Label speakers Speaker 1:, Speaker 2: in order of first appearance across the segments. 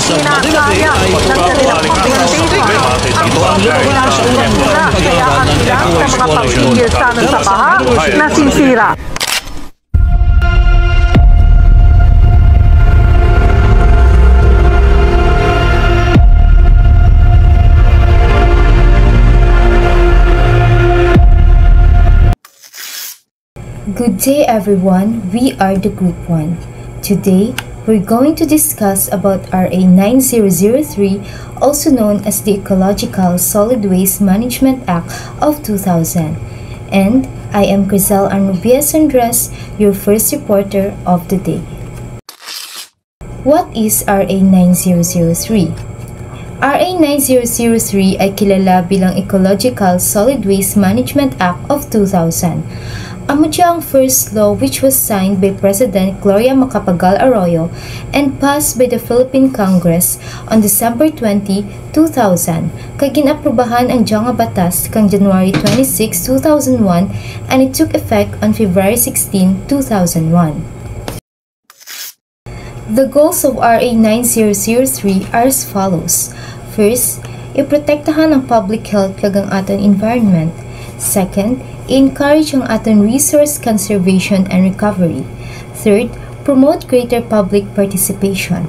Speaker 1: kinakaya ng kanilang pagpapalima ang pagpapalima sa unang sira, kaya ang ilan sa mga pagpigil sana sa baha nasisira.
Speaker 2: Good day everyone, we are the Group 1. Today, we're going to discuss about RA 9003, also known as the Ecological Solid Waste Management Act of 2000. And I am Crizel Arnubias Andres, your first reporter of the day. What is RA 9003? RA 9003 ay kilala bilang Ecological Solid Waste Management Act of 2000. Amo siya ang first law which was signed by President Gloria Macapagal Arroyo and passed by the Philippine Congress on December 20, 2000. Kay ginaprubahan ang diyang nga batas kang January 26, 2001 and it took effect on February 16, 2001. The goals of RA 9003 are as follows. First, iprotektahan ang public health kag ang aton environment. Second, encourage ang aton resource conservation and recovery. Third, promote greater public participation.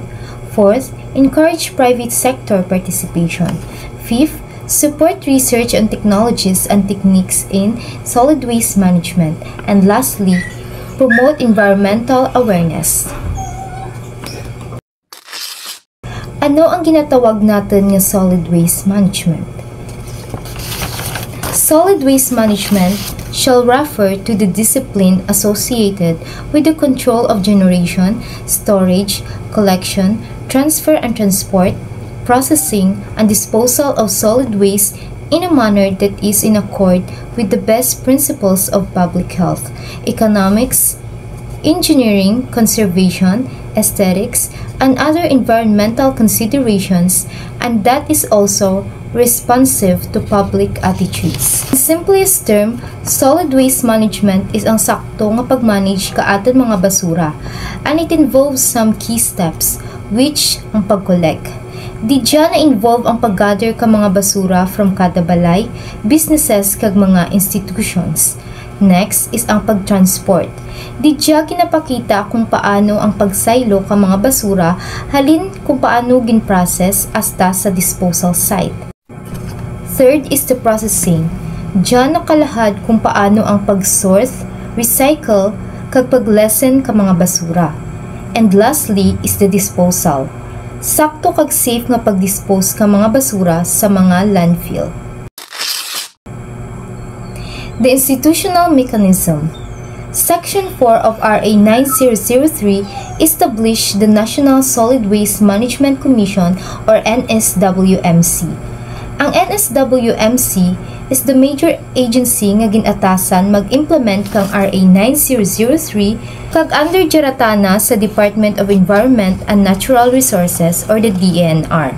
Speaker 2: Fourth, encourage private sector participation. Fifth, support research on technologies and techniques in solid waste management. And lastly, promote environmental awareness. Ano ang ginatawag natin ng solid waste management? Solid waste management shall refer to the discipline associated with the control of generation, storage, collection, transfer and transport, processing, and disposal of solid waste in a manner that is in accord with the best principles of public health, economics, engineering, conservation, aesthetics, and other environmental considerations, and that is also responsive to public attitudes. In simplest term, solid waste management is ang sakto nga pag-manage ka aton mga basura, and it involves some key steps, which ang pag-collect. Di dyan na-involve ang pag-gather ka mga basura from kada balay, businesses kag mga institutions. Next is ang pag-transport. Di dyan kinapakita kung paano ang pagsaylo ka mga basura, halin kung paano gin-process hasta sa disposal site. Third is the processing. Diyan nakalahad kung paano ang pag-sort, recycle, kag pag-lessen ka mga basura. And lastly is the disposal. Sakto kag safe nga pag-dispose ka mga basura sa mga landfill. The institutional mechanism. Section 4 of RA 9003 established the National Solid Waste Management Commission or NSWMC. Ang NSWMC is the major agency nga ginatasan mag-implement kang RA 9003 kag under jaratana sa Department of Environment and Natural Resources or the DENR.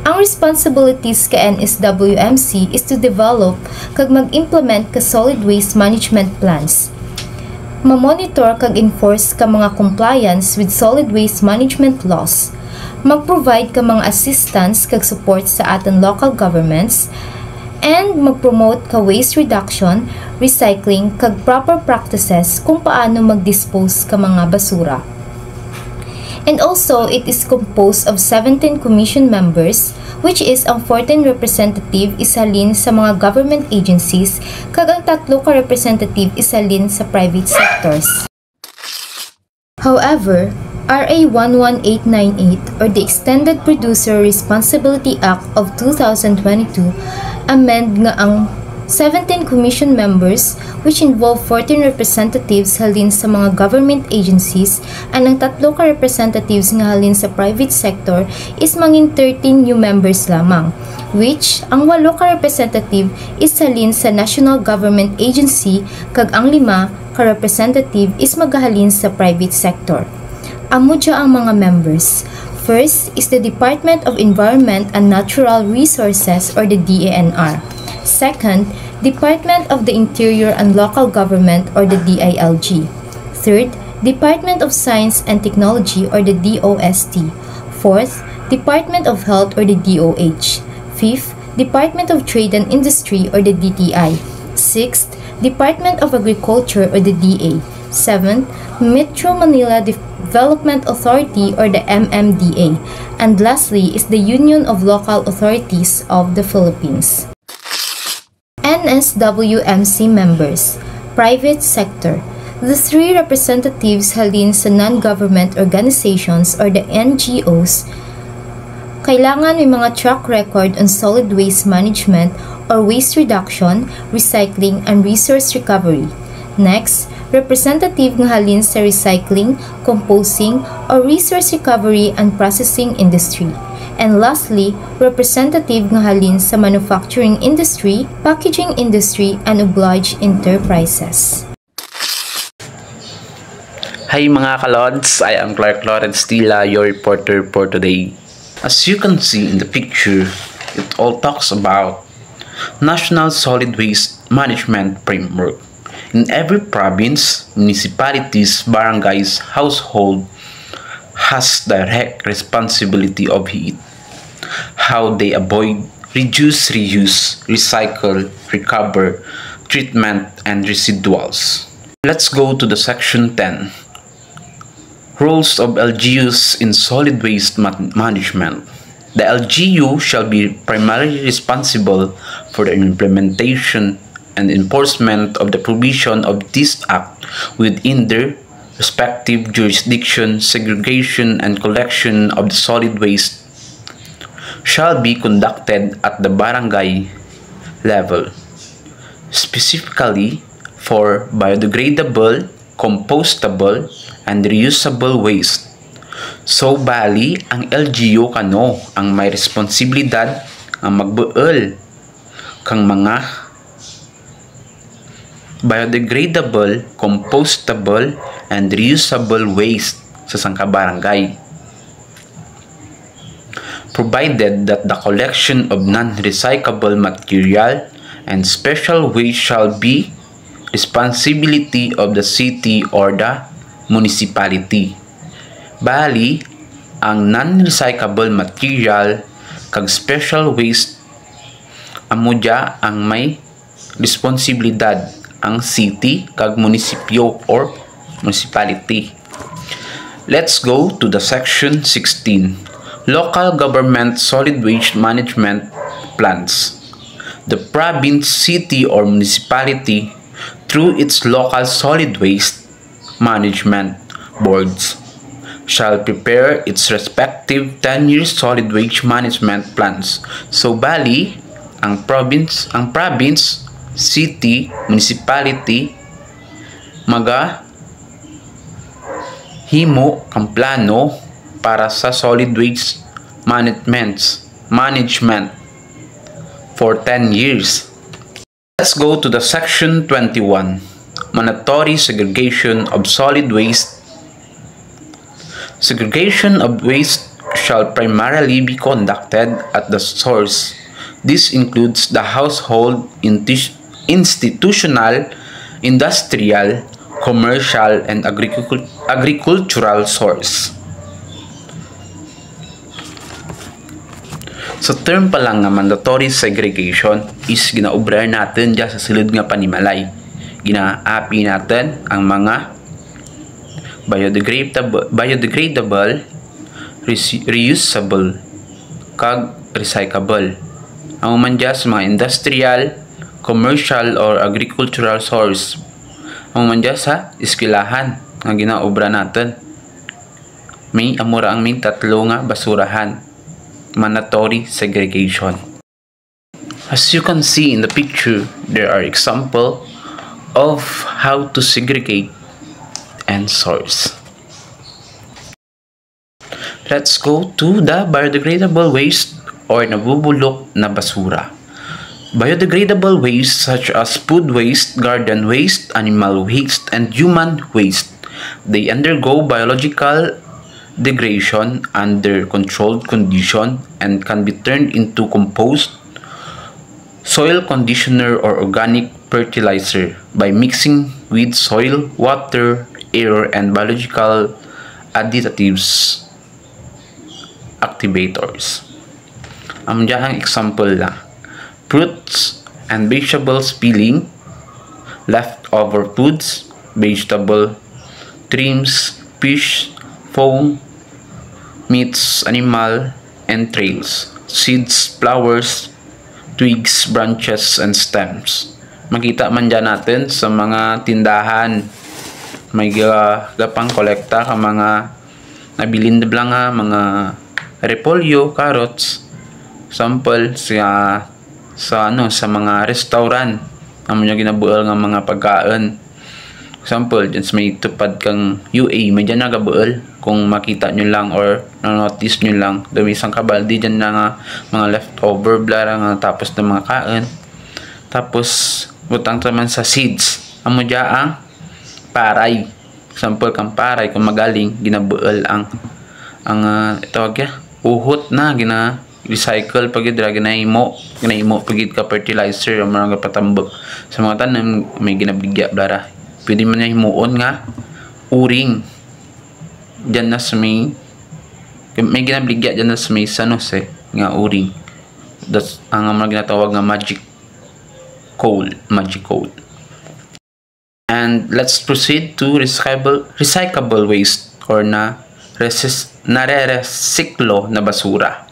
Speaker 2: Ang responsibilities ka NSWMC is to develop kag mag-implement ka solid waste management plans. Ma-monitor kag enforce ka mga compliance with solid waste management laws. Mag-provide ka mga assistance kag support sa aton local governments, and mag-promote ka waste reduction, recycling kag proper practices kung paano mag-dispose ka mga basura. And also, it is composed of 17 commission members, which is ang 14 representative isalin sa mga government agencies kag ang 3 ka representative isalin sa private sectors. However, RA 11898 or the Extended Producer Responsibility Act of 2022 amend nga ang 17 commission members which involve 14 representatives halin sa mga government agencies and ang 3 ka representatives nga halin sa private sector is mangin 13 new members lamang, which ang 8 ka representative is halin sa national government agency kag ang 5 ka representative is magahalin sa private sector. Amo dya ang mga members. First is the Department of Environment and Natural Resources or the DENR. Second, Department of the Interior and Local Government or the DILG. Third, Department of Science and Technology or the DOST. Fourth, Department of Health or the DOH. Fifth, Department of Trade and Industry or the DTI. Sixth, Department of Agriculture or the DA. Seventh, Metro Manila Development Authority or the MMDA. And lastly is the Union of Local Authorities of the Philippines. NSWMC members. Private sector. The three representatives halin sa non-government organizations or the NGOs kailangan may mga track record on solid waste management or waste reduction, recycling, and resource recovery. Next, representative ng halin sa recycling, composting, or resource recovery and processing industry. And lastly, representative ng halin sa manufacturing industry, packaging industry, and obliged enterprises.
Speaker 3: Hi mga kalods, I am Clark Lawrence Tila, your reporter for today. As you can see in the picture, it all talks about National Solid Waste Management Framework. In every province, municipalities, barangays, household has direct responsibility of it. How they avoid, reduce, reuse, recycle, recover, treatment, and residuals. Let's go to the section 10. Roles of LGUs in solid waste management. The LGU shall be primarily responsible for the implementation and enforcement of the provision of this act within their respective jurisdiction. Segregation and collection of the solid waste shall be conducted at the barangay level, specifically for biodegradable, compostable, and reusable waste. So, bali, ang LGU kano ang may responsibilidad ang magbuol kang mga biodegradable, compostable, and reusable waste sa sangkabarangay. Provided that the collection of non-recyclable material and special waste shall be responsibility of the city or the municipality. Bali, ang non-recyclable material kag special waste amudya ang may responsibilidad ang city kag munisipyo or municipality. Let's go to the section 16. Local government solid waste management plans. The province, city, or municipality through its local solid waste management boards shall prepare its respective 10-year solid waste management plans. So bali, ang province, city, municipality himo kang plano para sa solid waste management for 10 years. Let's go to the section 21. Mandatory segregation of solid waste. Segregation of waste shall primarily be conducted at the source. This includes the household, institutional, industrial, commercial, and agricultural source. Sa term pa lang nga mandatory segregation is ginaobrar natin dyan sa silid nga panimalay. Ginaapi natin ang mga biodegradable, reusable, kag recyclable. Ang man dyan sa mga industrial, commercial, or agricultural source. Ang man dyan sa eskwelahan nga ginaobra natin. May amura ang may tatlo nga basurahan. Mandatory segregation. As you can see in the picture, there are examples of how to segregate and source. Let's go to the biodegradable waste or nabubulok na basura. Biodegradable waste such as food waste, garden waste, animal waste, and human waste. They undergo biological degradation under controlled condition and can be turned into compost, soil conditioner, or organic fertilizer by mixing with soil, water, air, and biological additives. activators. Ang example na fruits and vegetables peeling, leftover foods, vegetable trims, fish, foam, meats, animal, entrails, seeds, flowers, twigs, branches, and stems. Makita man dyan natin sa mga tindahan, may gapang kolekta ka mga nabilin na blang mga repolyo, carrots, sample sa mga restaurant amo niya ginabuel nga mga pagkain. Example, dyan may tupad kang UA, may dyan nagabuel. Kung makita nyo lang or notice nyo lang, dumisang kabaldi dyan na nga mga leftover blara nga tapos ng mga kain. Tapos, butang naman sa seeds. Amo dyan ang paray. Example, kang paray, kung magaling, ginabuel ang tawag ya, uhot na, recycle pagid ra ginaimo pagid ka fertilizer o mga patambok sa mga tanom may ginabigya blara. Pwede man niya himuon nga uring dyan na sa may ginabigya dyan na sa may San Jose nga uring. That's ang mga ginatawag nga magic coal. And let's proceed to recyclable waste or nare-resiklo na basura.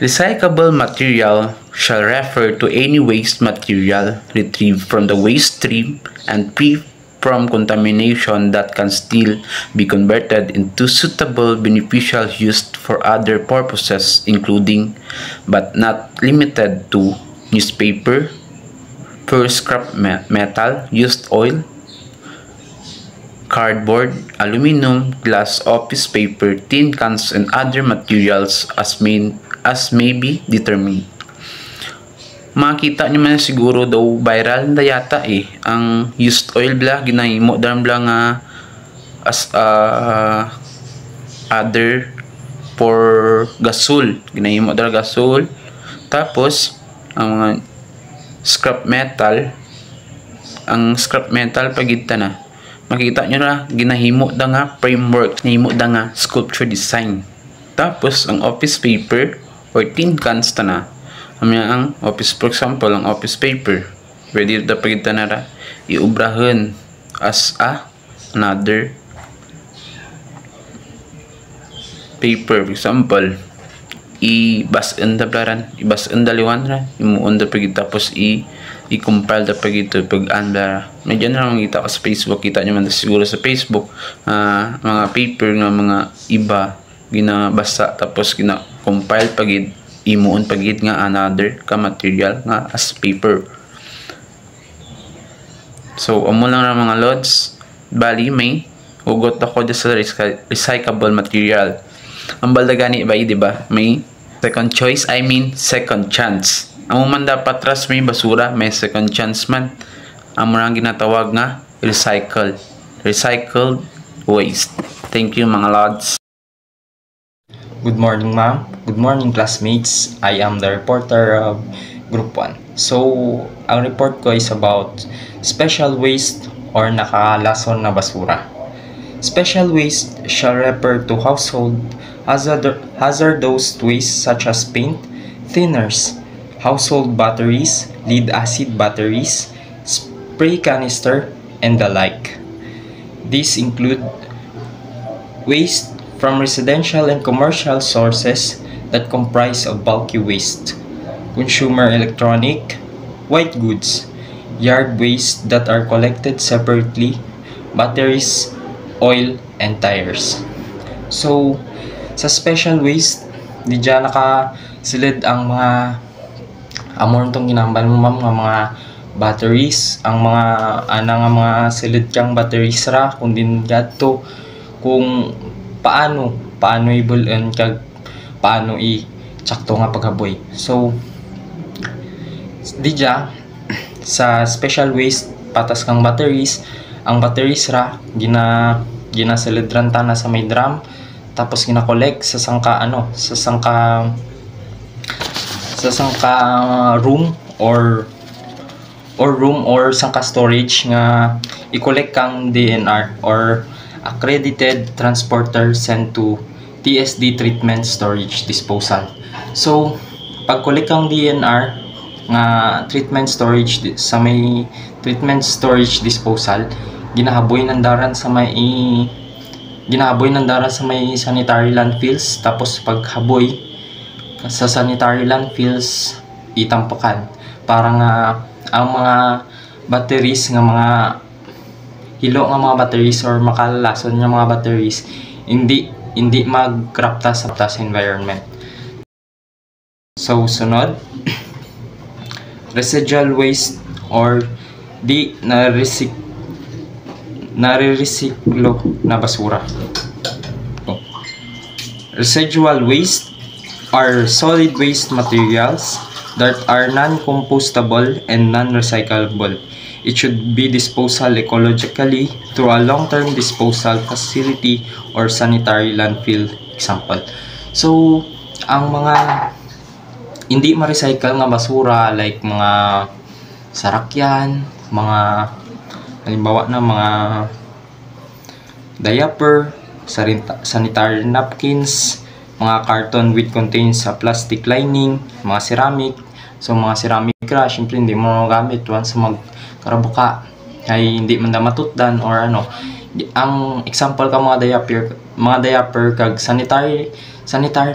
Speaker 3: Recyclable material shall refer to any waste material retrieved from the waste stream and free from contamination that can still be converted into suitable beneficial use for other purposes, including but not limited to newspaper, scrap metal, used oil, cardboard, aluminum, glass, office paper, tin cans, and other materials as may be determined. Makita nyo man siguro daw viral na yata ang used oil bla ginahimo daw bla nga as other for gasol, ginahimo daw gasol. Tapos ang mga scrap metal pagita na makita nyo na ginahimo daw nga framework, ginahimo daw nga sculpture design. Tapos ang office paper or tin cans na ang office, for example, ang office paper pwede na pagita na iubrahan as another paper. For example, ibasan daliwan ra imuon da pagita tapos i-compile da pagito pag-anla. Medyo na lang kita sa Facebook, kita nyo man siguro sa Facebook mga paper nga mga iba ginabasa tapos compile pagid imuon pagid nga another ka material nga as paper. So amo lang ra mga lods, bali may hugot ako sa recyclable material. Ang balda gani ba di ba may second choice, second chance. Amo man dapat ras may basura may second chance man. Amo lang ginatawag nga recycled waste. Thank you mga lods.
Speaker 4: Good morning, ma'am. Good morning, classmates. I am the reporter of Group 1. So, ang report ko is about special waste or nakalason na basura. Special waste shall refer to household hazardous waste such as paint, thinners, household batteries, lead-acid batteries, spray canister, and the like. These include waste from residential and commercial sources that comprise of bulky waste, consumer electronic, white goods, yard waste that are collected separately, batteries, oil, and tires. So, sa special waste, di dyan nakasilid ang mga amount tong ginambal mo ma'am nga mga batteries, ang mga silid kang batteries ra kung din gato kung paano i-bull-in kag paano i-tsakto nga paghaboy. So dija sa special waste patas kang batteries, ang batteries ra ginasilidran ta na sa may drum tapos gina-collect sa sangka room or sangka storage nga i-collect kang DNR or accredited transporter sent to TSD treatment storage disposal. So pag collect kang DNR nga treatment storage sa may treatment storage disposal, ginahaboy ng daran sa may sanitary landfills. Tapos paghaboy sa sanitary landfills, itampakan para nga ang mga batteries nga mga hilo nga mga batteries or makalalason nga mga batteries hindi magkrapta sa environment. So sunod, residual waste or di nare-resiklo na basura. Residual waste are solid waste materials that are non-compostable and non-recyclable. It should be disposed ecologically through a long-term disposal facility or sanitary landfill. Example. So, ang mga hindi ma-recycle nga basura like mga sarakyan, mga halimbawa na mga diaper, sanitary napkins, mga carton with contains a plastic lining, mga ceramic. So mga ceramic ra, syempre hindi mo gamit once magkarabuka ay hindi man matutdan or ano. Ang example ka mga diaper kag sanitary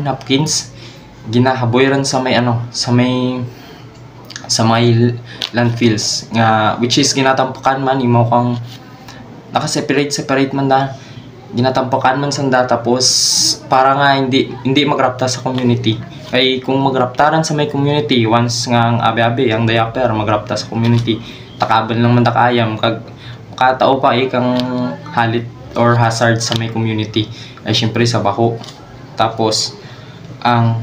Speaker 4: napkins, ginahaboy ran sa may landfills nga, which is ginatampakan man imo kang naka-separate man da, ginatampakan man sanda, tapos para nga hindi magrapta sa community. Kay kung magraptaran sa may community, once nga ang abi-abi ang diaper magrapta sa community, takabel lang man dakayam kag katao pa kang halit or hazard sa may community ay syempre sa baho. Tapos ang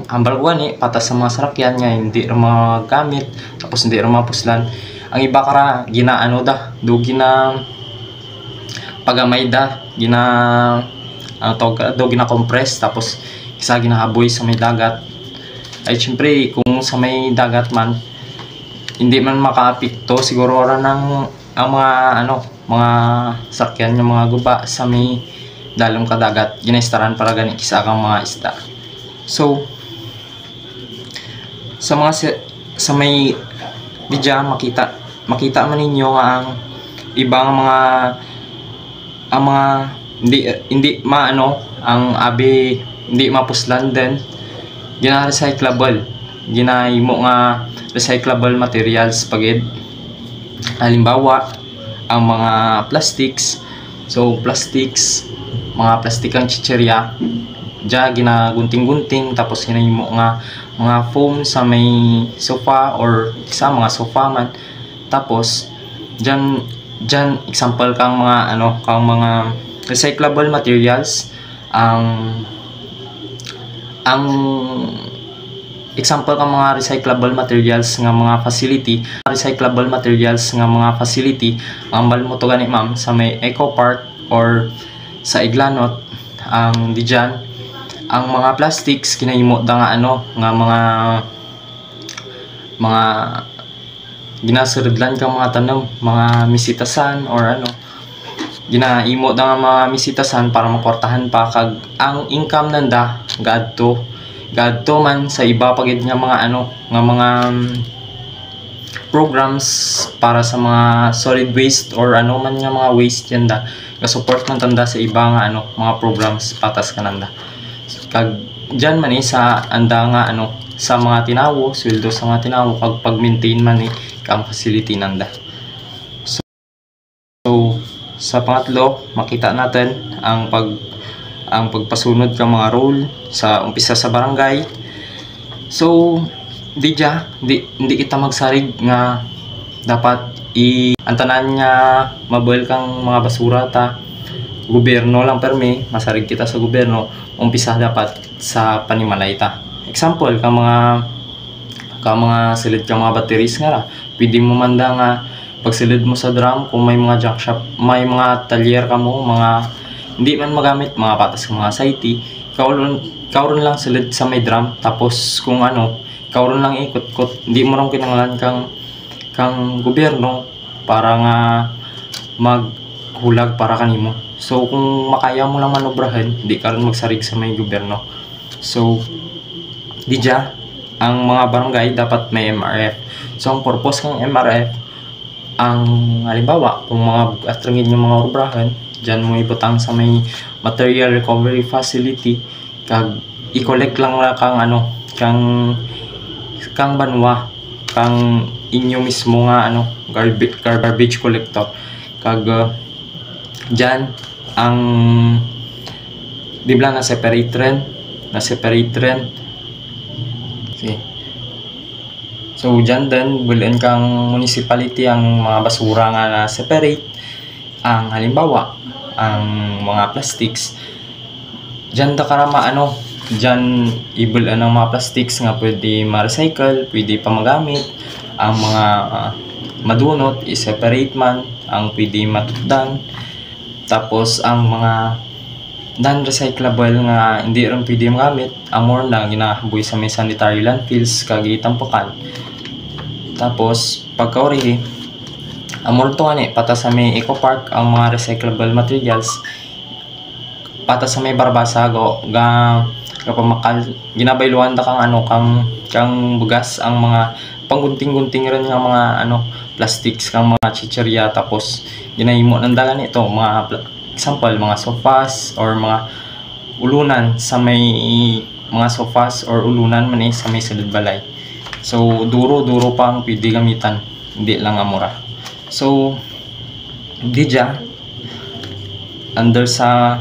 Speaker 4: hambalguan patas sa mga sarakyan nga hindi ra magamit, tapos hindi ra mapuslan. Ang iba kara ginaano da do pagamay da gina compress, tapos isa ginahaboy sa may dagat. Ay syempre kung sa may dagat man hindi man makaapekto siguro ra ng ang mga sakyan ng mga guba sa may dalom ka dagat, ginaistaran para gani kisa kang mga isda. So sa may video makita man ninyo nga ang ibang mga hindi ang abi hindi mapuslan din, gina-recyclable, ginahimo nga recyclable materials pagid. Halimbawa ang mga plastics, so mga plastikang chicherya diya ginagunting-gunting, tapos hinahimo nga mga foam sa may sofa or sa mga sofa man. Tapos diyan example kang mga recyclable materials. Ang example kang mga recyclable materials nga mga facility ang balmo to gani ma'am sa may Eco Park or sa Iglanot. Ang diyan ang mga plastics kinahimo da nga mga ginasurudlan kang mga tanom, mga misitasan or ginaimo da nga mga misitasan para maportahan pa kag ang income nanda gadto man sa iba pagid nga mga programs para sa mga solid waste or man nga mga waste yan da, ga-support man tanda sa iba nga mga programs patas kananda. Kag diyan man sa anda nga sa mga tinawo, sweldo sa mga tinawo kag pag-maintain man kang facility nanda. So sa pangatlo, makita natin ang pagpasunod ka mga rule sa umpisa sa barangay. So hindi kita magsarig nga dapat ang tanan nga mabuel kang mga basura ta gobyerno lang permi, masarig kita sa gobyerno. Umpisa dapat sa panimalay ta. Example kang mga silid kang mga batteries nga ra, pwede mo manda nga pagsilid mo sa drum. Kung may mga junk shop, may mga talyer ka mo, mga hindi man magamit, mga patas ng mga saiti, kauron lang silid sa may drum. Tapos kung kauron lang ikot-kot, hindi mo rin kinangalan kang gobyerno para nga maghulag para kanimo. So kung makaya mo lang manobrahan, di ka rin magsarig sa may gobyerno. So didya ang mga barangay dapat may MRF. So ang purpose ng MRF, ang halimbawa kung mga atrangin yung mga obrahan, dyan mo ibutang sa may material recovery facility, kag i-collect lang na kang kang banwa, kang inyo mismo nga garbage collector, kag dyan ang di ba na separate rin. Okay. So dyan din bulian kang municipality ang mga basura nga na separate. Ang halimbawa ang mga plastics, dyan da karama dyan ibulan ang mga plastics nga pwede ma-recycle, pwede pa magamit. Ang mga madunot i-separate man, ang pwede matutdan. Tapos ang mga non-recyclable nga hindi rin pwede magamit, amor na ginahaboy sa may sanitary landfills kag itampukan. Tapos pagkauri amor to pata sa may eco park ang mga recyclable materials, pata sa may barbasago kapamakal ginabayluan da kang bugas ang mga panggunting-gunting rin nga mga plastics kang mga chichirya. Tapos ginahimo ng dagan ito mga example mga sofas or mga ulunan sa may mga sofas or ulunan man sa may silid balay. So duro pang pwede gamitan, hindi lang amura. So didya under sa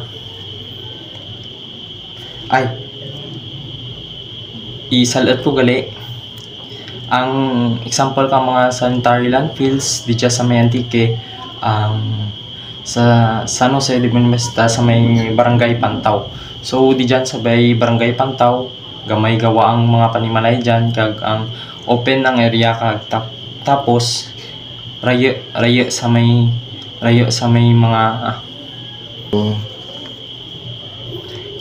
Speaker 4: isalat ko gali ang example ka mga sanitary landfills didya sa may Antique, sa San Jose de Buenavista sa may barangay Pantaw. So didyan sa may barangay Pantaw gamay gawa ang mga panimalay dyan, kag ang open ang area, kag tapos rayo sa may mga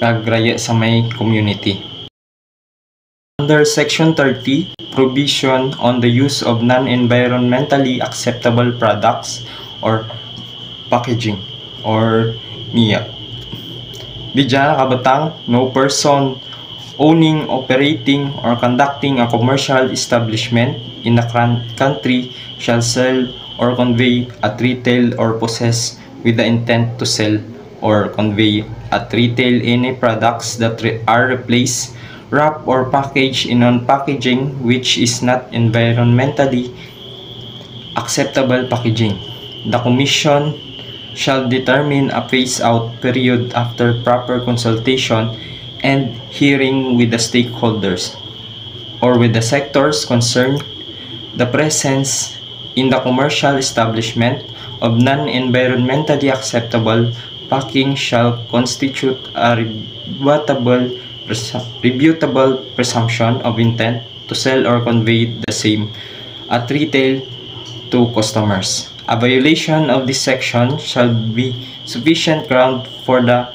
Speaker 4: kag rayo sa may community. Under Section 30, provision on the use of non-environmentally acceptable products or packaging or NIA. Bidya nakabatang no person owning, operating, or conducting a commercial establishment in a country shall sell or convey at retail or possess with the intent to sell or convey at retail any products that are replaced, wrap or package in packaging which is not environmentally acceptable packaging. The Commission shall determine a phase-out period after proper consultation and hearing with the stakeholders or with the sectors concerned. The presence in the commercial establishment of non-environmentally acceptable packing shall constitute a rebutable presumption of intent to sell or convey the same at retail to customers. A violation of this section shall be sufficient ground for the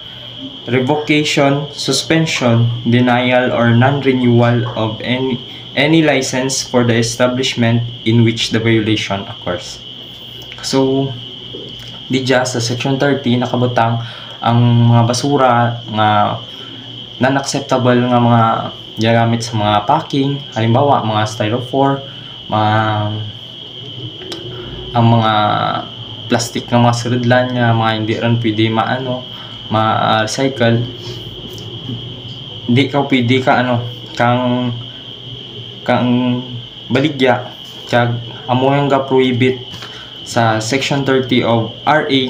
Speaker 4: revocation, suspension, denial, or non-renewal of any license for the establishment in which the violation occurs. So, didya sa Section 30 nakabutang ang mga basura nga non-acceptable nga mga ginagamit sa mga packing, halimbawa mga styrofoam, ang mga plastic ng mga siridlan nga mga hindi rin pwede ma-recycle. Hindi ka pwede kang baligya kag amo yung ga-prohibit sa Section 30 of RA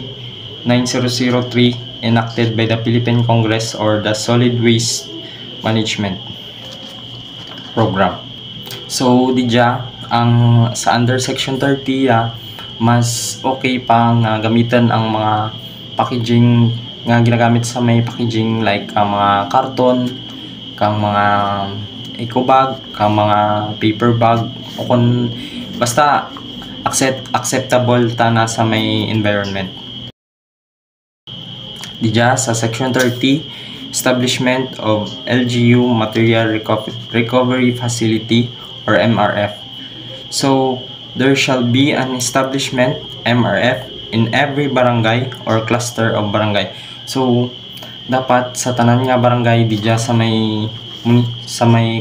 Speaker 4: 9003 enacted by the Philippine Congress or the Solid Waste Management Program. So didya ang sa under Section 30 mas okay pang gamitan ang mga packaging nga ginagamit sa may packaging like mga karton, kang mga eco bag, kang mga paper bag, o kung basta acceptable ta na sa may environment. Didya sa Section 30, establishment of LGU Material Recovery Facility or MRF. So there shall be an establishment MRF in every barangay or cluster of barangay. So dapat sa tanan nga barangay dija sa may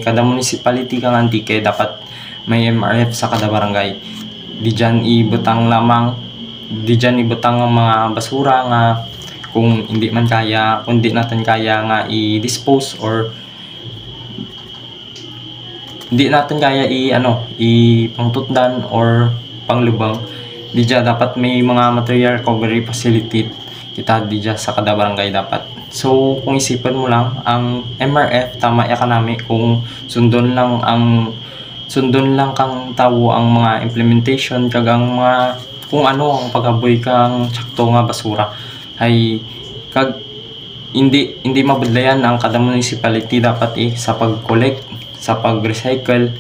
Speaker 4: kada municipality kang antike dapat may MRF sa kada barangay. Diyan ibutang ang mga basura nga kung hindi natin kaya nga i-dispose or hindi natin kaya ipangtutdan or panglubang. Diyan dapat may mga material recovery facility kita diyan sa kada barangay dapat. So kung isipan mo lang ang MRF tama ya kanami kung sundon lang kang tawo ang mga implementation kag ang mga kung ano ang pagaboy kang sakto nga basura ay kag hindi mabudlayan ang kada municipality dapat sa pag-collect sa pag-recycle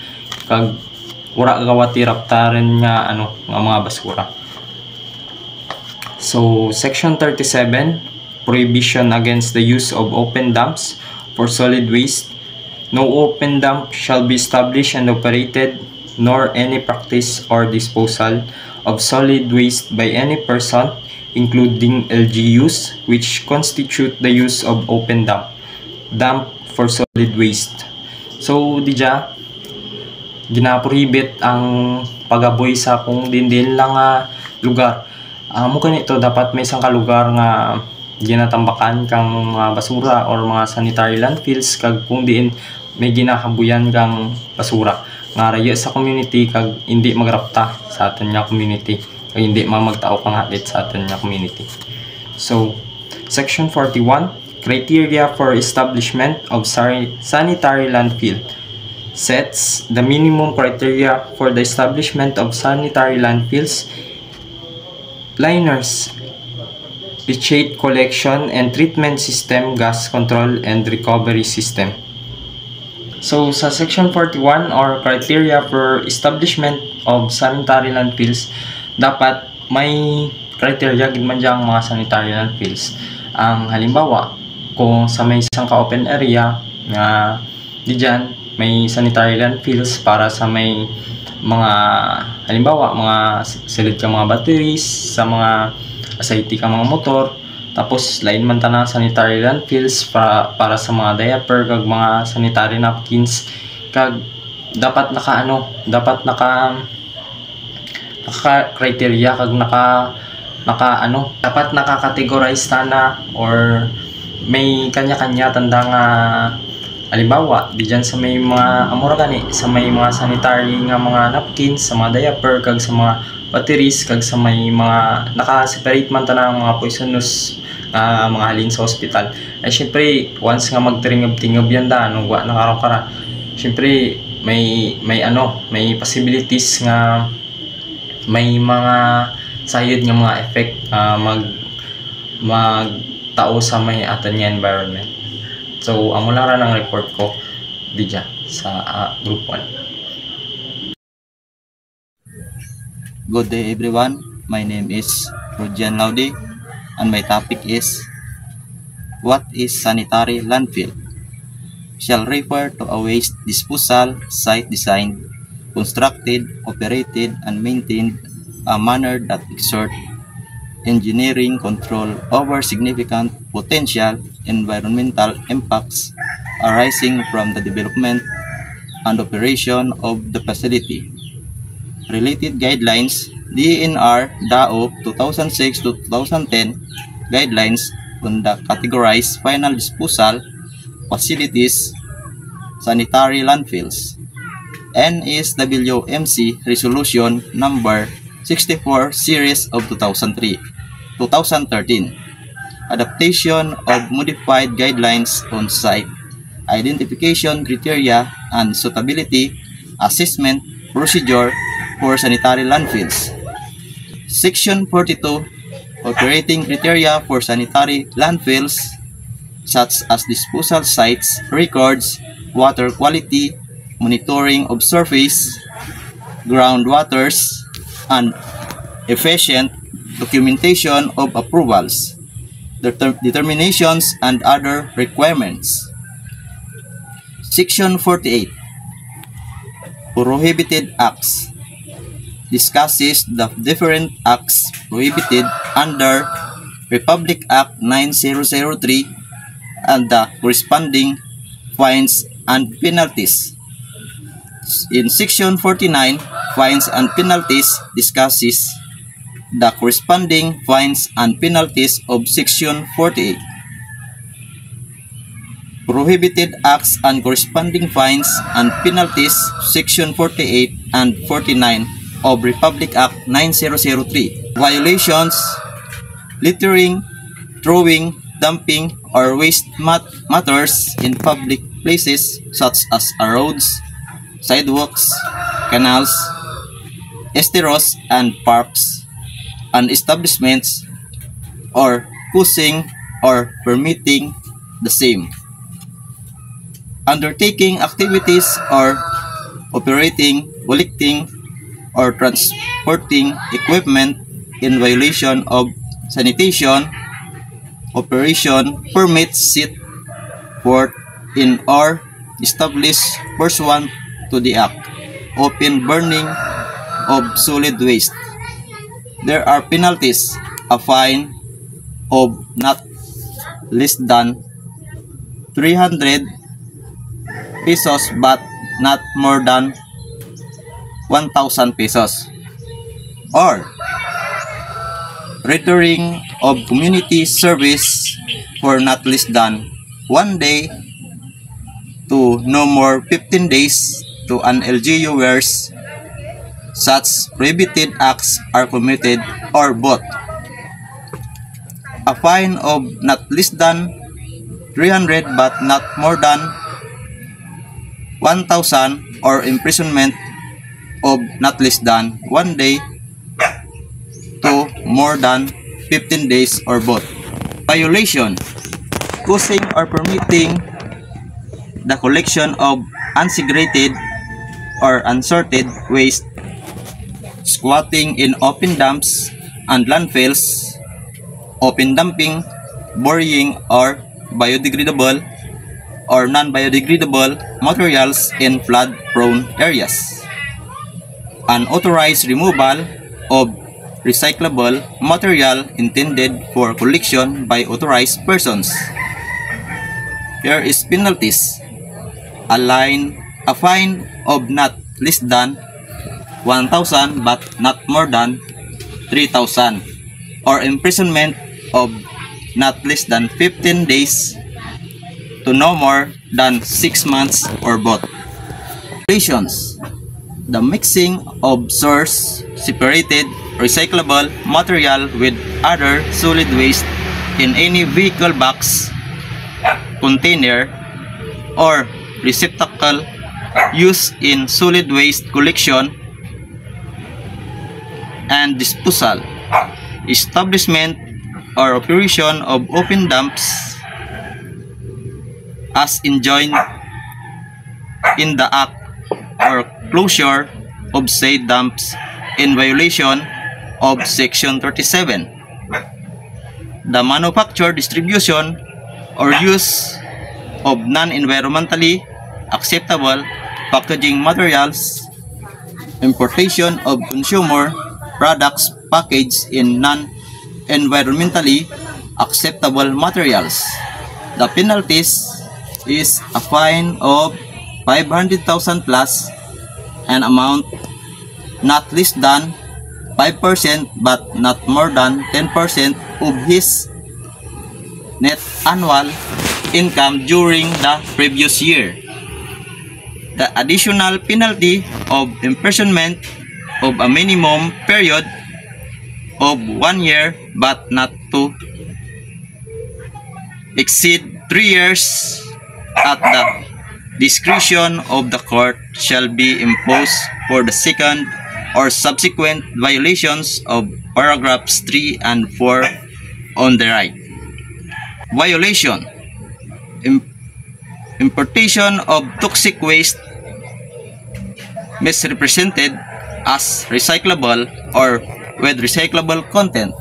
Speaker 4: kag ura gawati raptaran nga nga mga basura. So section 37, prohibition against the use of open dumps for solid waste. No open dump shall be established and operated, nor any practice or disposal of solid waste by any person, including LGUs, which constitute the use of open dump for solid waste. So, dija, ginaprohibit ang pagaboy sa kung din lang lugar. Mukha nito, dapat may isang kalugar nga ginatambakan kang mga basura or mga sanitary landfills kag kung diin may ginahabuyan kang basura nga raya sa community kag hindi magrapta sa aton nga community kag hindi magtao kang hadit sa aton nga community. So section 41, criteria for establishment of sanitary landfill, sets the minimum criteria for the establishment of sanitary landfills, liners, leachate collection and treatment system, gas control and recovery system. So sa section 41 or criteria for establishment of sanitary landfills, dapat may criteria gid man diyang mga sanitary landfills. Ang halimbawa, kung sa may isang ka-open area nga diyan may sanitary landfills para sa may mga halimbawa mga silid ka mga batteries, sa mga asayty ka mga motor, tapos lain man tanang sanitary landfills para sa mga diaper kag mga sanitary napkins kag dapat dapat naka criteria kag dapat naka-categorize na or may kanya-kanya tanda nga halimbawa diyan sa may mga amura gani sa may mga sanitary nga mga napkins, sa mga diaper kag sa mga batteries kag sa may mga naka-separate man tanang mga poisonous mga halin sa hospital. Ay syempre once nga magtingab yan wa na karon kara. Syempre may possibilities nga may mga sayod nga mga effect magtao sa may aton nga environment. So amo lang ra ng report ko diya sa group 1.
Speaker 5: Good day everyone. My name is Rujian Laudi and my topic is what is sanitary landfill? Shall refer to a waste disposal site designed, constructed, operated, and maintained a manner that exert engineering control over significant potential environmental impacts arising from the development and operation of the facility. Related guidelines, DENR DAO 2006 to 2010 guidelines on the categorized final disposal facilities sanitary landfills. NSWMC Resolution Number 64 Series of 2013. Adaptation of modified guidelines on site identification criteria and suitability assessment procedure for sanitary landfills. Section 42, operating criteria for sanitary landfills such as disposal sites, records, water quality, monitoring of surface, groundwaters, and efficient documentation of approvals, determinations, and other requirements. Section 48, Prohibited Acts, discusses the different acts prohibited under Republic Act 9003 and the corresponding fines and penalties. In Section 49, Fines and Penalties discusses the corresponding fines and penalties of Section 48. Prohibited Acts and corresponding fines and penalties, Section 48 and 49 of Republic Act 9003. Violations: littering, throwing, dumping, or waste matters in public places such as roads, sidewalks, canals, esteros, and parks, and establishments, or causing or permitting the same. Undertaking activities or operating, collecting, or transporting equipment in violation of sanitation operation permits set forth in or established pursuant to the Act. Open burning of solid waste. There are penalties: a fine of not less than 300 pesos but not more than 1,000 pesos, or rendering of community service for not less than 1 day to no more 15 days to an LGU where such prohibited acts are committed, or both. A fine of not less than 300 but not more than 1,000, or imprisonment of not less than 1 day to more than 15 days, or both. Violation: causing or permitting the collection of unsegregated or unsorted waste, squatting in open dumps and landfills, open dumping, burying or biodegradable or non-biodegradable materials in flood-prone areas, unauthorized removal of recyclable material intended for collection by authorized persons. Here is penalties: a fine of not less than 1,000 but not more than 3,000, or imprisonment of not less than 15 days to no more than 6 months, or both. Violations: the mixing of source separated recyclable material with other solid waste in any vehicle box, container, or receptacle used in solid waste collection and disposal, establishment or operation of open dumps as enjoined in the Act, or closure of said dumps in violation of Section 37. The manufacture, distribution, or use of non-environmentally acceptable packaging materials, importation of consumer products packaged in non-environmentally acceptable materials. The penalties is a fine of 500,000 plus an amount not less than 5% but not more than 10% of his net annual income during the previous year. The additional penalty of imprisonment of a minimum period of 1 year but not to exceed 3 years at the discretion of the court shall be imposed for the second or subsequent violations of paragraphs 3 and 4 on the right. Violation: importation of toxic waste misrepresented as recyclable or with recyclable content,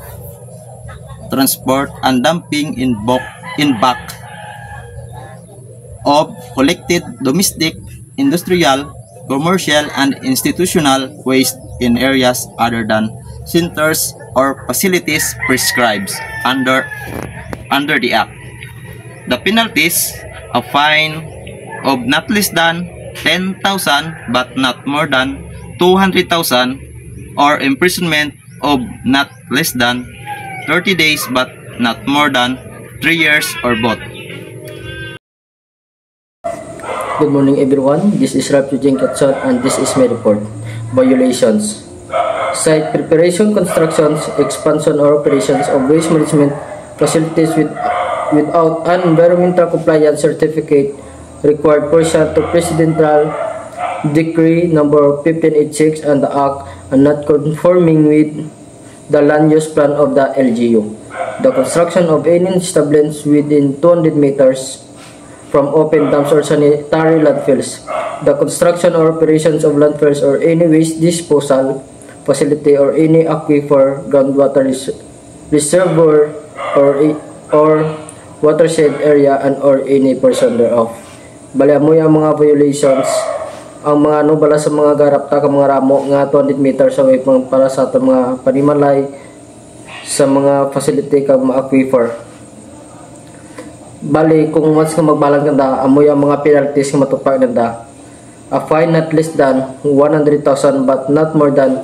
Speaker 5: transport and dumping in bulk of collected domestic, industrial, commercial, and institutional waste in areas other than centers or facilities prescribed under the Act. The penalties: a fine of not less than 10,000 but not more than 200,000, or imprisonment of not less than 30 days but not more than 3 years, or both.
Speaker 6: Good morning everyone, this is Rap Eugene Katson and this is my report. Violations: site preparation, constructions, expansion or operations of waste management facilities without an environmental compliance certificate required pursuant to Presidential Decree number 1586 and the Act, and not conforming with the land use plan of the LGU. The construction of any establishments within 200 meters from open dumps or sanitary landfills. The construction or operations of landfills or any waste disposal facility or any aquifer, groundwater reservoir or watershed area and or any person thereof. Bali mo yung mga violations ang mga bala sa mga garapta ka mga ramo nga 200 meters away para sa ato mga panimalay sa mga facility kag mga aquifer. Bali kung once nga magbalang ganda amo yung mga penalties nga matupag ganda: a fine not less than 100,000 but not more than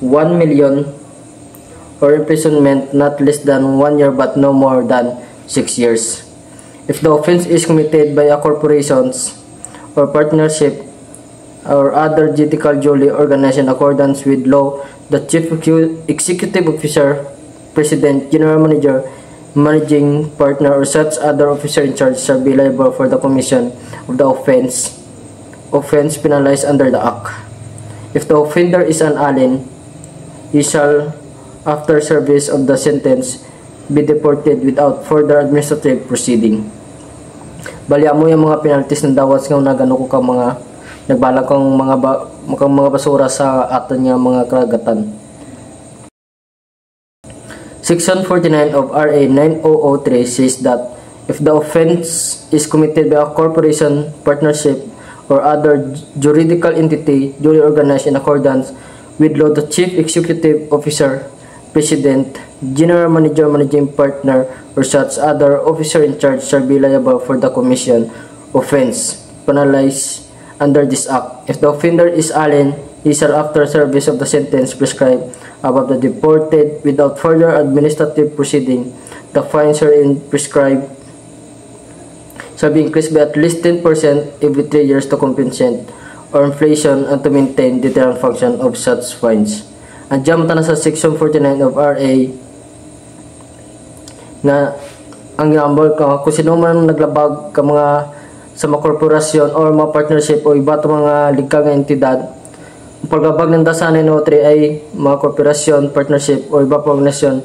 Speaker 6: 1 million, or imprisonment not less than 1 year but no more than 6 years. If the offense is committed by a corporation or partnership or other judicial duly organized in accordance with law, the chief executive officer, president, general manager, managing partner, or such other officer in charge shall be liable for the commission of the offense penalized under the Act. If the offender is an alien, he shall, after service of the sentence, be deported without further administrative proceeding. Bali amo yung mga penalties ng dawas nga nagano ko ka mga nagbalang kang mga basura sa aton nga mga karagatan. Section 49 of RA 9003 says that if the offense is committed by a corporation, partnership, or other juridical entity duly organized in accordance with law, the chief executive officer, president, general manager, managing partner, or such other officer in charge shall be liable for the commission offense penalized under this Act. If the offender is alien, he shall, after service of the sentence prescribed above, the deported without further administrative proceeding. The fines herein prescribed shall be increased by at least 10% every 3 years to compensate or inflation and to maintain deterrent function of such fines. And jump na sa section 49 of RA na ang ginambol ka kung sino man naglabag ka mga sa mga korporasyon o mga partnership o iba mga legal nga entidad. Paglabag ng dasan ng 903 ay mga korporasyon, partnership o iba pang organisasyon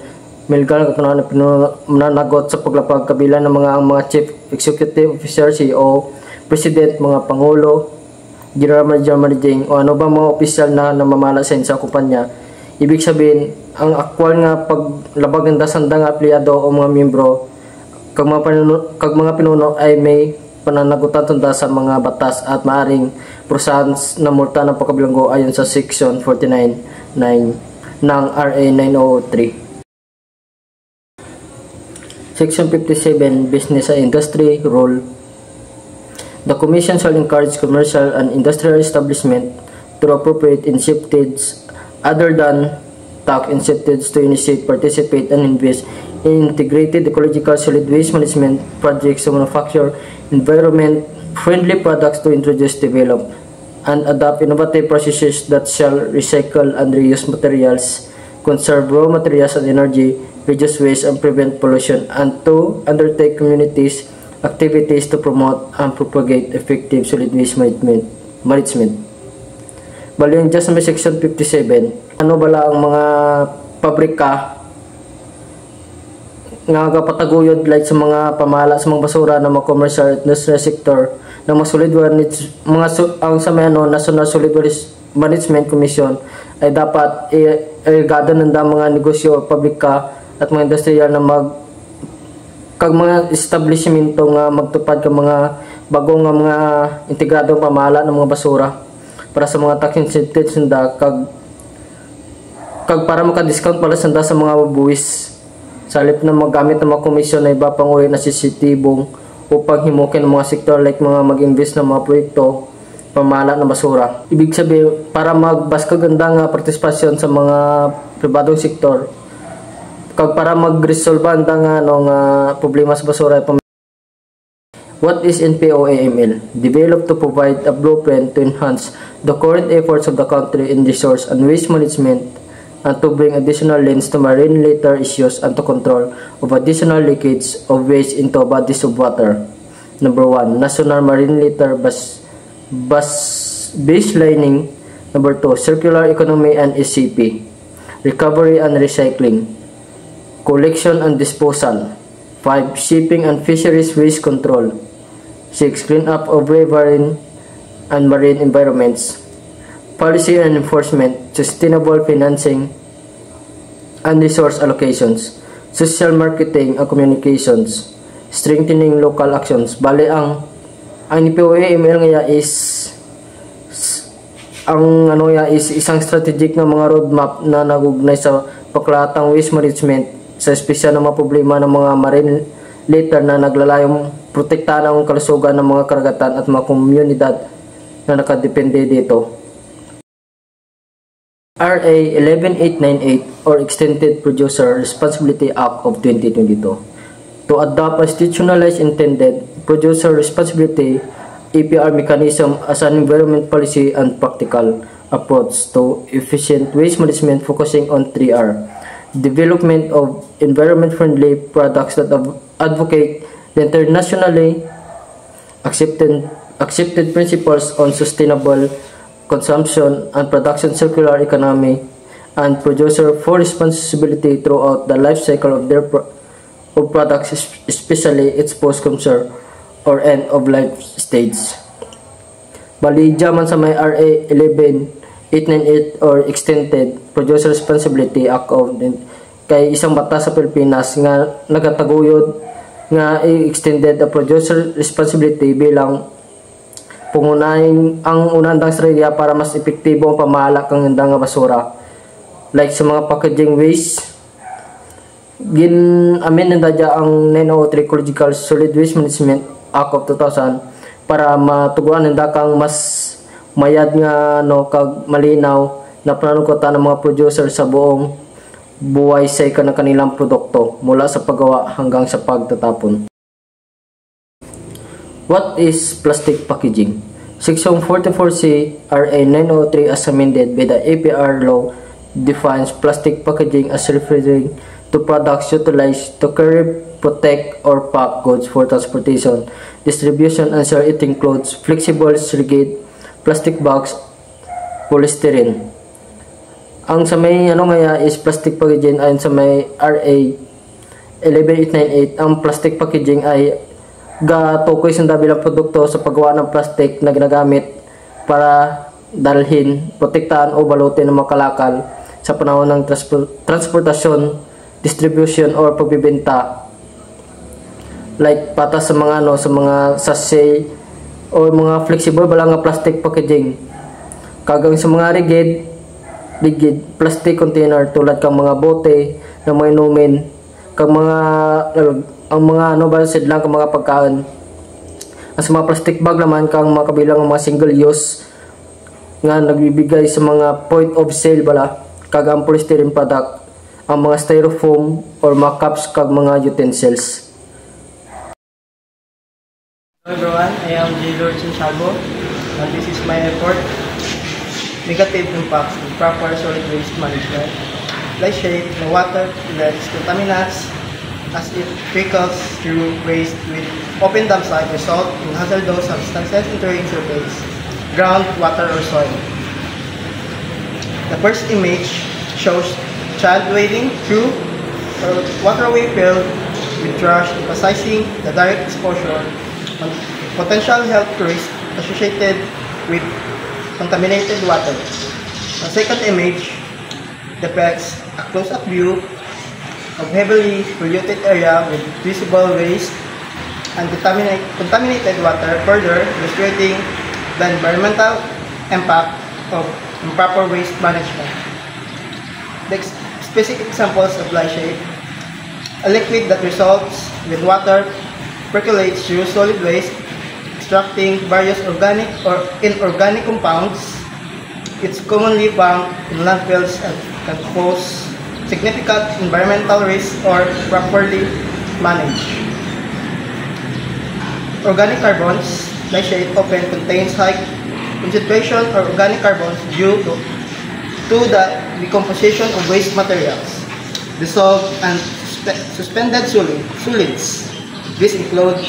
Speaker 6: milgal na pinanagot sa paglapag kabilang ng mga chief executive officer, CEO, president, mga pangulo, general manager, managing o ano ba mga opisyal na namamala sa insa kumpanya. Ibig sabihin, ang aktwal nga paglabag ng dasandang aplyado o mga miyembro kag mga pinuno ay may pananagutan tunda sa mga batas at maaring prusahan na multa ng pagkabilanggo ayon sa section 49.9 ng RA 9003. Section 57, Business and Industry Rule. The Commission shall encourage commercial and industrial establishment to appropriate incentives other than tax incentives to initiate, participate, and invest in integrated ecological solid waste management projects to manufacture environment-friendly products, to introduce, develop, and adopt innovative processes that shall recycle and reuse materials, conserve raw materials and energy, reduce waste and prevent pollution, and to undertake communities activities to promote and propagate effective solid waste management. Bali yung just may section 57, ano bala ang mga pabrika nga kapataguyod like sa mga pamala sa mga basura ng mga commercial industrial sector na mga solid waste ang sa National Solid Waste Management Commission ay dapat irigado ng mga negosyo o pabrika at mga industrial na kag mga establishmento nga magtupad ka mga bagong nga mga integradong pamala ng mga basura para sa mga tax incentives kag Kag para maka-discount pala sanda sa mga buwis. Sa halip na maggamit ng mga komisyon na iba pang uri na sensitibong upang himukin ng mga sektor like mga mag-invest ng mga proyekto pamala ng basura. Ibig sabihin, para magbas kaganda nga partisipasyon sa mga pribadong sektor, kag para mag-resolve nga problema sa basura. What is NPOAML? Developed to provide a blueprint to enhance the current efforts of the country in resource and waste management and to bring additional lens to marine litter issues and to control of additional leakage of waste into bodies of water. Number 1, National Marine Litter Baselining. Number 2, Circular Economy and SCP. Recovery and Recycling. Collection and Disposal. 5, Shipping and Fisheries Waste Control. 6, Clean up of riverine and marine environments. Policy and enforcement, sustainable financing and resource allocations, social marketing and communications, strengthening local actions. Bale ang NPOAML nga is isang strategic na mga roadmap na nagugnay sa paklatang waste management sa espesyal na mga problema ng mga marine litter na naglalayong protektahan ang kalusugan ng mga karagatan at mga komunidad na nakadepende dito. RA 11898 or Extended Producer Responsibility Act of 2022 to adopt a institutionalized intended producer responsibility EPR mechanism as an environment policy and practical approach to efficient waste management focusing on 3R: development of environment-friendly products that advocate the internationally accepted principles on sustainable consumption and production, circular economy, and producer for responsibility throughout the life cycle of their products, especially its post-consumer or end-of-life stage. Bali, man sa may RA 11898 or Extended Producer Responsibility Act of kay isang batas sa Pilipinas nga nagataguyod nga i-extended a producer responsibility bilang pangunahin ang unandang strategiya para mas epektibo ang pamahala kang nga basura. Like sa mga packaging waste, amin dadya ang 903 Ecological Solid Waste Management Act of 2000 para matuguan nila kang mas mayad nga kag malinaw na pananagutan ng mga producer sa buong buhay sa kanilang produkto mula sa paggawa hanggang sa pagtatapon. What is plastic packaging? Section 44C RA 903 as amended by the APR law defines plastic packaging as referring to products utilized to carry, protect, or pack goods for transportation, distribution, and sale. It includes flexible, rigid, plastic bags, polystyrene. Ang sa may is plastic packaging ayon sa may RA 11898, ang plastic packaging ay gatukoy sa dabilang produkto sa paggawa ng plastic na ginagamit para dalhin, protektahan o balutin ng mga kalakal sa panahon ng transportasyon, distribution or pagbibenta. Like patas sa mga sa mga sachet o mga flexible balang nga plastic packaging. Kagang sa mga rigid plastic container tulad kang mga bote na may inumin, kang mga ang mga sidlang kang mga pagkain. As mga plastic bag naman kang mga kabilang mga single use nga nagbibigay sa mga point of sale bala, kag ang polystyrene product, ang mga styrofoam or mga cups kag mga utensils.
Speaker 7: Hello everyone, I am J. Lord Santiago and this is my report. Negative impacts of proper solid waste management. Like shape, the water lets contaminants as it trickles through waste with open dam site result in hazardous substances entering surface, ground, water, or soil. The first image shows child wading through a waterway filled with trash, emphasizing the direct exposure on potential health risks associated with contaminated water. The second image depicts a close-up view of heavily polluted area with visible waste and contaminated water, further illustrating the environmental impact of improper waste management. The specific examples of lye shape: a liquid that results with water percolates through solid waste, extracting various organic or inorganic compounds. It's commonly found in landfills and can pose significant environmental risk or properly managed. Organic carbons, lye shape often contains high concentration of organic carbons due to the decomposition of waste materials, dissolved and suspended solids. This includes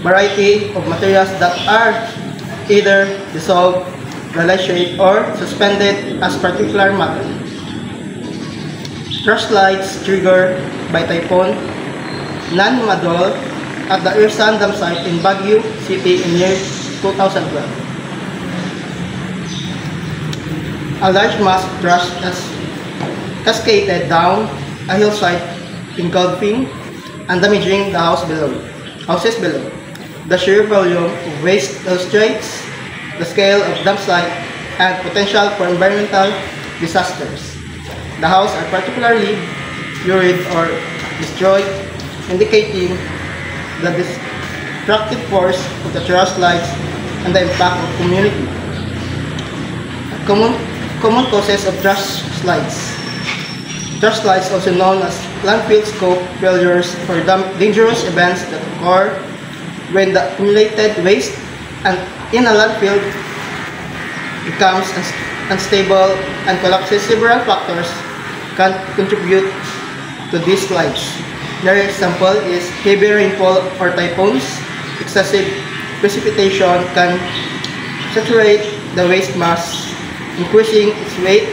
Speaker 7: variety of materials that are either dissolved, lye shape, or suspended as particular matter. Crash slides triggered by Typhoon Nanmadol at the Irsan Dam site in Baguio City in year 2012. A large mass of trash has cascaded down a hillside, engulfing and damaging the houses below. The sheer volume of waste illustrates the scale of dump site and potential for environmental disasters. The houses are particularly buried or destroyed, indicating the destructive force of the trash slides and the impact of community. Common causes of trash slides. Trash slides, also known as landfill scope failures, or dangerous events that occur when the accumulated waste in a landfill becomes unstable and collapses. Several factors can contribute to these slides. Another example is heavy rainfall or typhoons. Excessive precipitation can saturate the waste mass, increasing its weight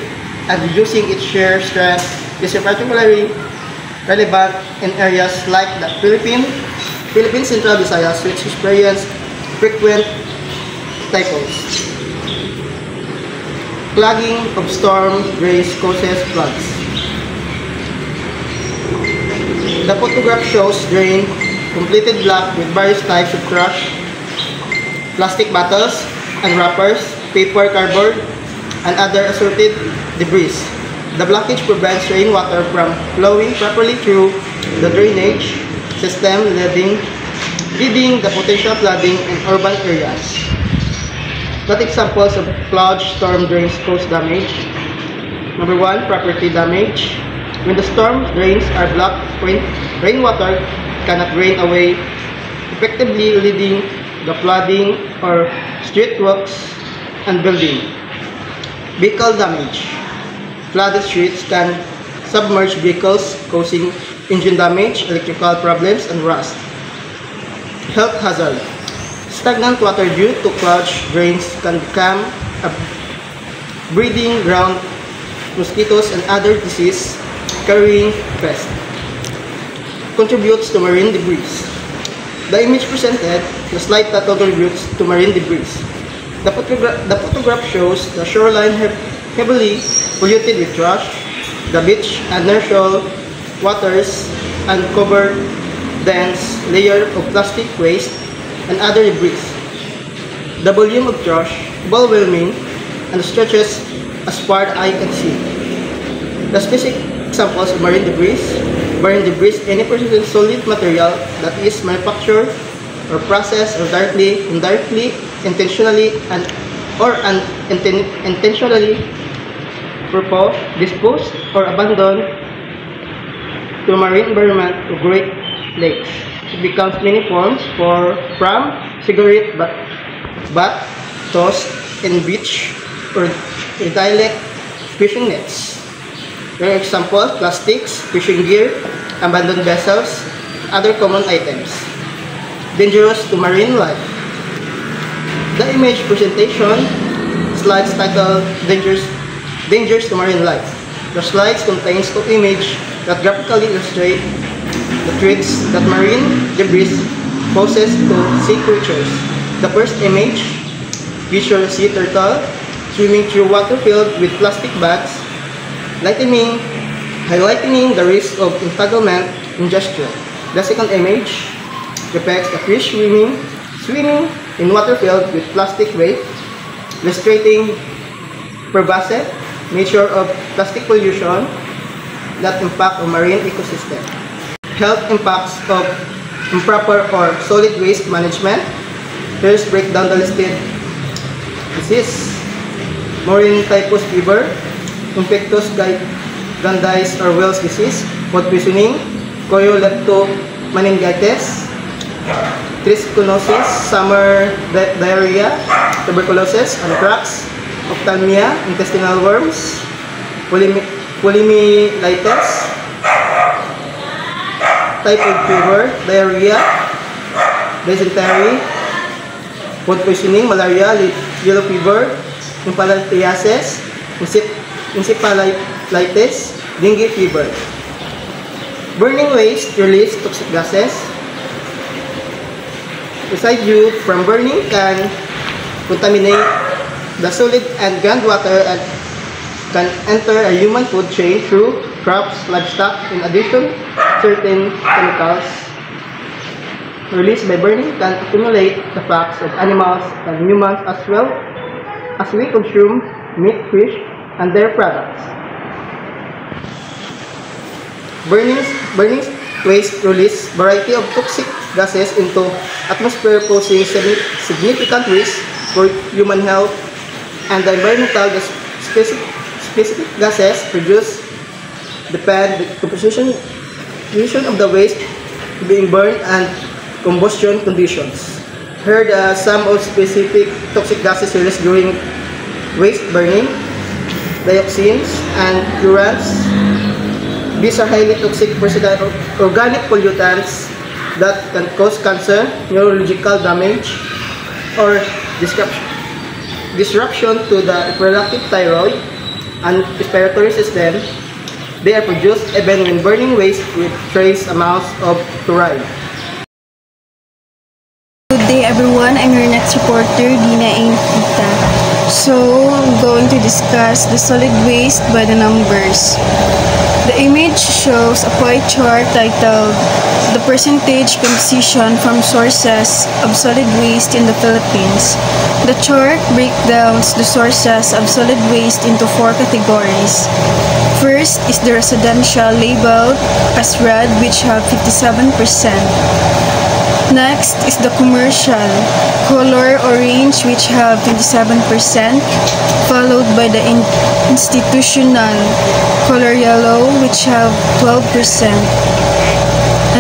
Speaker 7: and reducing its shear strength. This is particularly relevant in areas like the Philippine Central Visayas, which experience frequent typhoons. Clogging of storm drains causes floods. The photograph shows drain completed block with various types of trash, plastic bottles and wrappers, paper, cardboard, and other assorted debris. The blockage prevents rainwater from flowing properly through the drainage system, leading the potential flooding in urban areas. That examples of clogged storm drains cause damage. Number 1, property damage. When the storm drains are blocked, rainwater cannot drain away effectively, leading the flooding or street works and building. Vehicle damage. Flooded streets can submerge vehicles, causing engine damage, electrical problems, and rust. Health hazard. Stagnant water due to clogged drains can become a breeding ground for mosquitoes and other disease-carrying pests. Contributes to marine debris. The image presented, the slide title contributes to marine debris. The photograph shows the shoreline heavily polluted with trash, the beach and inertial waters uncovered dense layer of plastic waste and other debris. The volume of trash overwhelming and stretches as far as eye can see. The specific examples of marine debris, any persistent solid material that is manufactured or processed or directly, indirectly, intentionally, or unintentionally disposed or abandoned to marine environment of Great Lakes. It becomes many forms from cigarette butt, tossed in beach or dialect fishing nets. For example, plastics, fishing gear, abandoned vessels, other common items. Dangerous to marine life. The image presentation slides titled Dangers to Marine Life. The slides contains two images that graphically illustrate the threats that marine debris poses to sea creatures. The first image features sea turtle swimming through water filled with plastic bags, highlighting the risk of entanglement ingestion. The second image depicts a fish swimming in water filled with plastic waste, illustrating pervasive Nature of plastic pollution that impact on marine ecosystem. Health impacts of improper or solid waste management. Here's break down the listed disease. Marine typhus fever, infectious jaundice or Wells disease, food poisoning, chorioleptomeningitis, trichinosis, summer diarrhea, tuberculosis, anthrax, ophthalmia, intestinal worms, poliomyelitis, typhoid fever, diarrhea, dysentery, food poisoning, malaria, yellow fever, elephantiasis, encephalitis, dengue fever. Burning waste release toxic gases. Residue from burning can contaminate the solid and groundwater and can enter a human food chain through crops, livestock. In addition, certain chemicals released by burning can accumulate the fats of animals and humans as well as we consume meat, fish, and their products. Burning waste release variety of toxic gases into atmosphere, posing significant risk for human health and the environmental. The specific gases produced depend the composition of the waste being burned and combustion conditions. Here are some of specific toxic gases released during waste burning: dioxins and furans. These are highly toxic versatile organic pollutants that can cause cancer, neurological damage, or disruption to the reproductive, thyroid, and respiratory system. They are produced even when burning waste with trace amounts of fluoride.
Speaker 8: Good day everyone, I'm your next reporter, Dina Ainita. So, I'm going to discuss the solid waste by the numbers. The image shows a pie chart titled The Percentage Composition from Sources of Solid Waste in the Philippines. The chart breaks down the sources of solid waste into 4 categories. First is the residential, labeled as red, which have 57%. Next is the commercial, color orange, which have 27%, followed by the institutional, color yellow, which have 12%,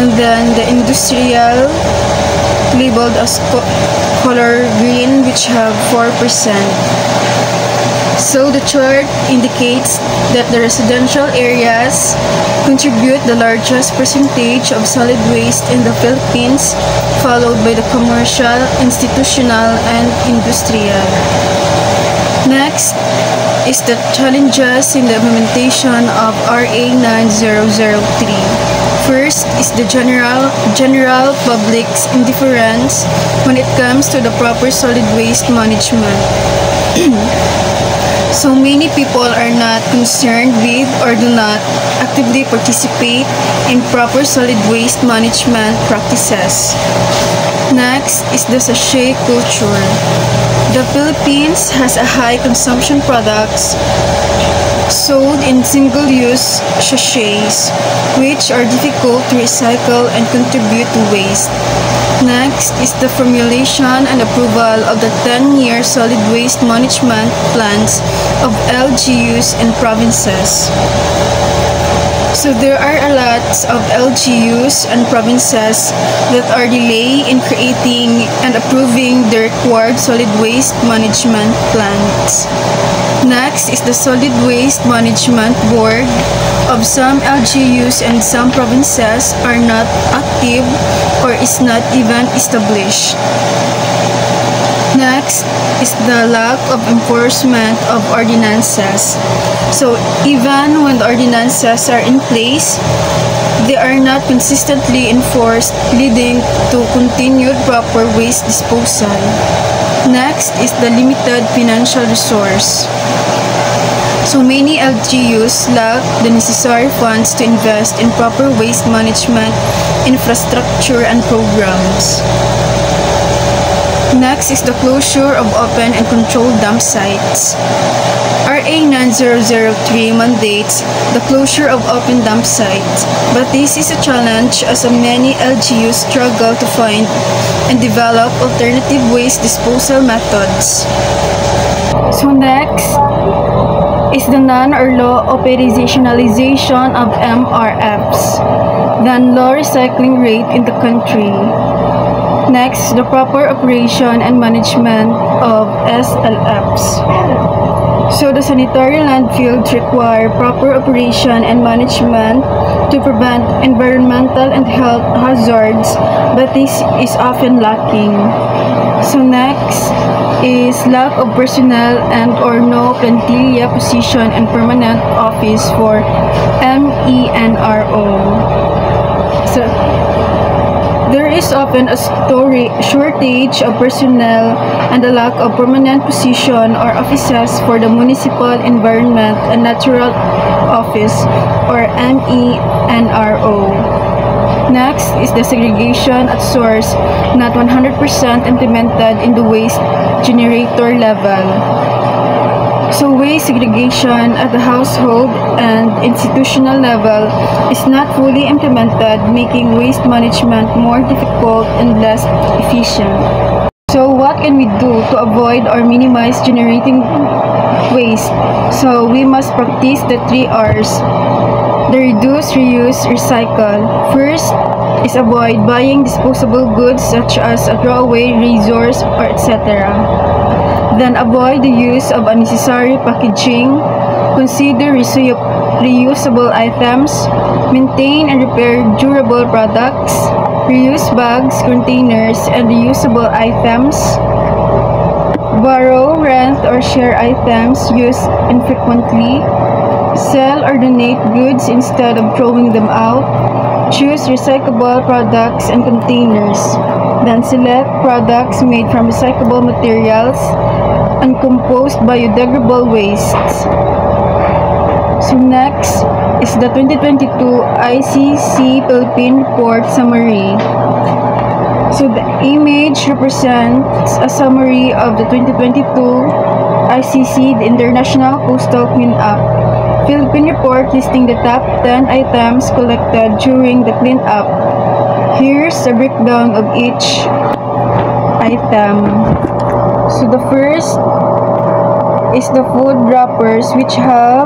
Speaker 8: and then the industrial, labeled as color green, which have 4%. So the chart indicates that the residential areas contribute the largest percentage of solid waste in the Philippines, followed by the commercial, institutional, and industrial. Next is the challenges in the implementation of RA 9003. First is the general public's indifference when it comes to the proper solid waste management. So many people are not concerned with or do not actively participate in proper solid waste management practices. Next is the sachet culture. The Philippines has a high consumption products sold in single-use sachets, which are difficult to recycle and contribute to waste. Next is the formulation and approval of the 10-year solid waste management plans of LGUs and provinces. So there are a lot of LGUs and provinces that are delayed in creating and approving the required solid waste management plans. Next is the Solid Waste Management Board of some LGUs and some provinces are not active or is not even established. Next is the lack of enforcement of ordinances. So even when the ordinances are in place, they are not consistently enforced, leading to continued proper waste disposal. Next is the limited financial resource. So many LGUs lack the necessary funds to invest in proper waste management infrastructure and programs. Next is the closure of open and controlled dump sites. RA RA 9003 mandates the closure of open dump sites, but this is a challenge as many LGUs struggle to find and develop alternative waste disposal methods. So next is the non or low operationalization of MRFs, the low recycling rate in the country. Next, the proper operation and management of SLFs. So the sanitary landfills require proper operation and management to prevent environmental and health hazards, but this is often lacking. So next is lack of personnel and or no plantilla position and permanent office for MENRO. So there is often a shortage of personnel and a lack of permanent position or offices for the Municipal Environment and Natural Office or MENRO. Next is the segregation at source, not 100% implemented in the waste generator level. So waste segregation at the household and institutional level is not fully implemented, making waste management more difficult and less efficient. So what can we do to avoid or minimize generating waste? So we must practice the 3 R's. The reduce, reuse, recycle. First is avoid buying disposable goods such as a throwaway razors or etc. Then avoid the use of unnecessary packaging. Consider reusable items. Maintain and repair durable products. Reuse bags, containers, and reusable items. Borrow, rent, or share items used infrequently. Sell or donate goods instead of throwing them out. Choose recyclable products and containers. Then select products made from recyclable materials and compost biodegradable wastes. So next is the 2022 ICC Philippine Report Summary. So the image represents a summary of the 2022 ICC, the International Coastal Cleanup Philippine Report, listing the top 10 items collected during the cleanup. Here's a breakdown of each item. So the first is the food wrappers, which have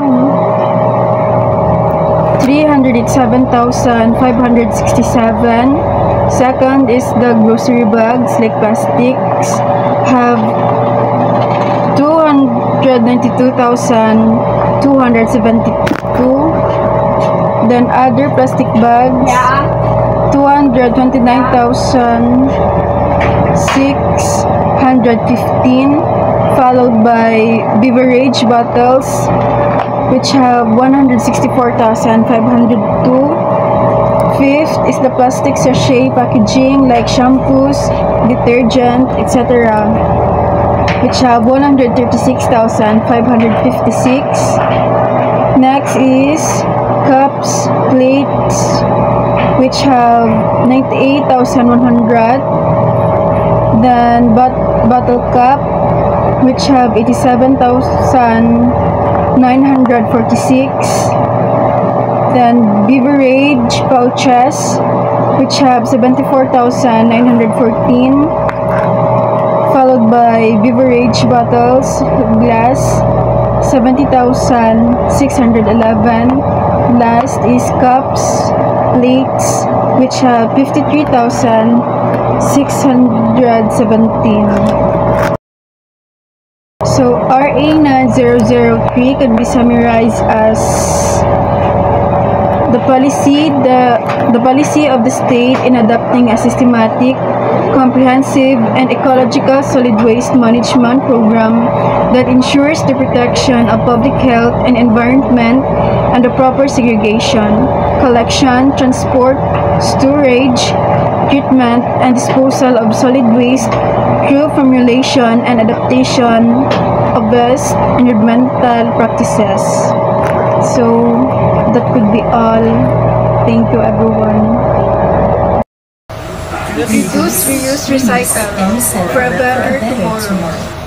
Speaker 8: 307,567. Second is the grocery bags like plastics, have 292,272. Then other plastic bags, 229,615, followed by beverage bottles, which have 164,502. Fifth is the plastic sachet packaging like shampoos, detergent, etc., which have 136,556. Next is cups, plates, which have 98,100. Then bottle cap, which have 87,946. Then beverage pouches, which have 74,914. Followed by beverage bottles, glass, 70,611. Last is cups, plates, which have 53,617. So RA 9003 can be summarized as the policy of the state in adopting a systematic, comprehensive, and ecological solid waste management program that ensures the protection of public health and environment and the proper segregation, collection, transport, storage, treatment, and disposal of solid waste through formulation and adaptation of best environmental practices. So that could be all. Thank you, everyone. Reduce, reuse, recycle for a better tomorrow.